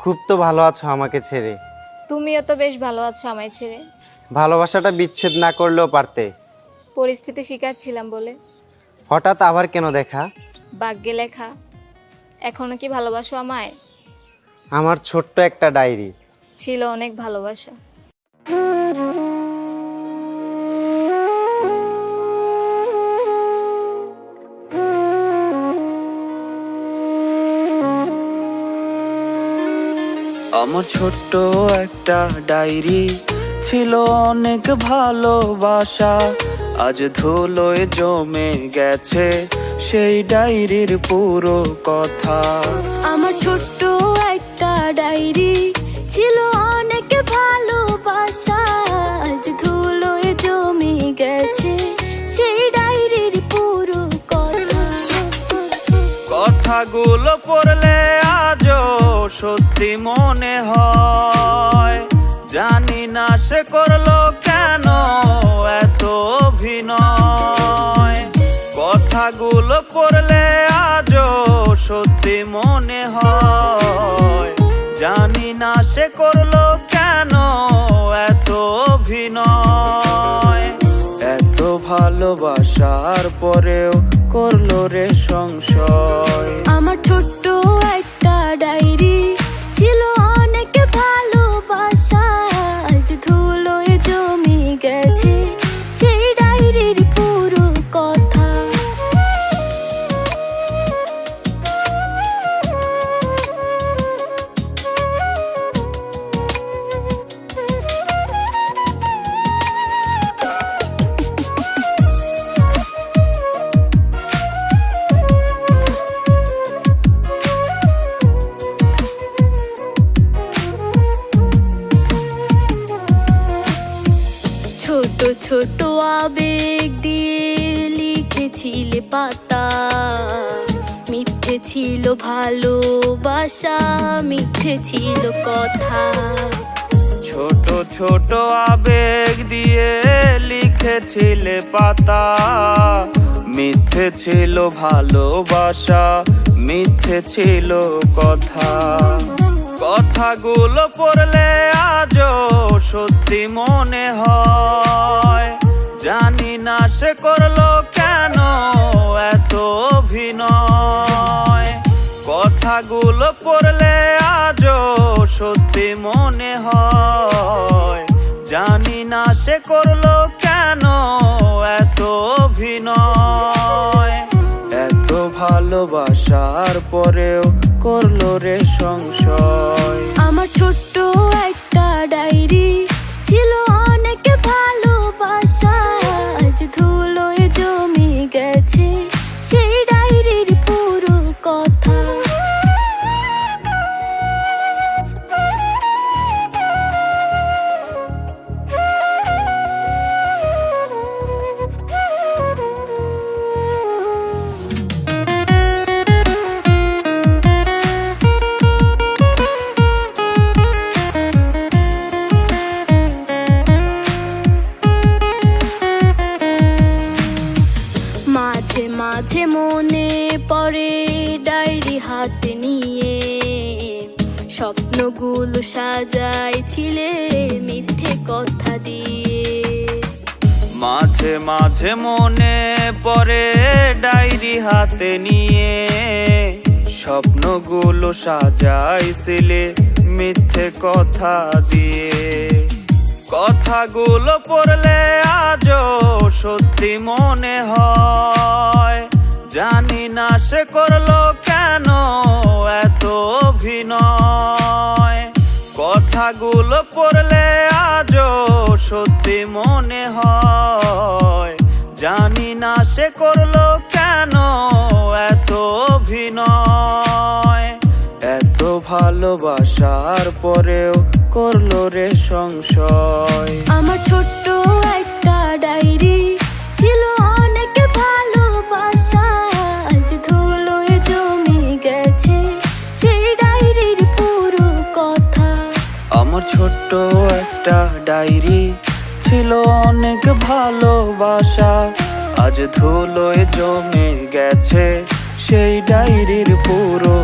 খুব তো ভালো আছো আমাকে ছেড়ে। তুমিও তো বেশ ভালো আছো আমায় ছেড়ে। ভালোবাসাটা বিচ্ছেদ না করলেও পারতে। পরিস্থিতি শিকার ছিলাম বলে। হঠাৎ আবার কেন দেখা? ভাগ্যে লেখা। এখনো কি ভালোবাসো আমায়? আমার ছোট্ট একটা ডায়েরি। ছিল অনেক ভালোবাসা। আমার ছোট্ট একটা ডায়েরি, ছিল অনেক ভালোবাসা। আজ ধুলোয় জমে গেছে সেই ডায়েরির পুরো কথা। আমার ছোট্ট একটা ডায়েরি, ছিল অনেক ভালোবাসা। আজ ধুলোয় জমে গেছে সেই ডায়েরির পুরো কথা। কথাগুলো পড়লে আজও সত্যি মনে হয়। জানি না সে করলো কেন এত অভিনয়। কথাগুলো পড়লে আজও সত্যি মনে হয়। জানি না সে করলো কেন এত অভিনয়। এত ভালোবাসার পরেও করলো রে সংশয়। আমার ছোট্ট একটা ডায়েরি, ছিল অনেক ভালোবাসা। আজ ধুলোয় জমে গেছে সেই ডায়েরির পুরো কথা। ছোট ছোট আবেগ দিয়ে লিখেছিলে পাতা। মিথ্যে ছিল ভালোবাসা, মিথ্যে ছিল কথা। ছোট ছোট আবেগ দিয়ে লিখেছিলে পাতা। মিথ্যে ছিল ভালোবাসা, মিথ্যে ছিল কথা। কথাগুলো পড়লে আজও সত্যি মনে হয়। জানি না সে করলো কেন এত অভিনয়। কথাগুলো পড়লে আজও সত্যি মনে হয়। জানি না সে করলো কেন এত অভিনয়। এত ভালোবাসার পরেও করলো রে সংশয়। আমার ছোট্ট একটা ডায়েরি, ছিল অনেক ভালোবাসা। আজ ধুলোয় জমে গেছে সেই ডায়েরির পুরো কথা। মাঝে মাঝে মনে পড়ে ডায়েরি হাতে নিয়ে। স্বপ্নগুলো সাজাইছিলে মিথ্যে কথা দিয়ে। মাঝে মাঝে মনে পড়ে ডায়েরি হাতে নিয়ে। স্বপ্নগুলো সাজাইছিলে মিথ্যে কথা দিয়ে। কথাগুলো পড়লে আজও সত্যি মনে হয়। জানি না সে করলো কেন এত অভিনয়। কথাগুলো পড়লে আজও সত্যি মনে হয়। জানি না সে করলো কেন এত অভিনয়। এত ভালোবাসার পরেও করলো রে সংশয়। আমার ছোট্ট একটা ডায়েরি, ছিল অনেক ভালোবাসা। আজ ধুলোয় জমে গেছে সেই ডায়েরির পুরো কথা। আমার ছোট্ট একটা ডায়েরি, ছিল অনেক ভালোবাসা। আজ ধুলোয় জমে গেছে সেই ডায়েরির পুরো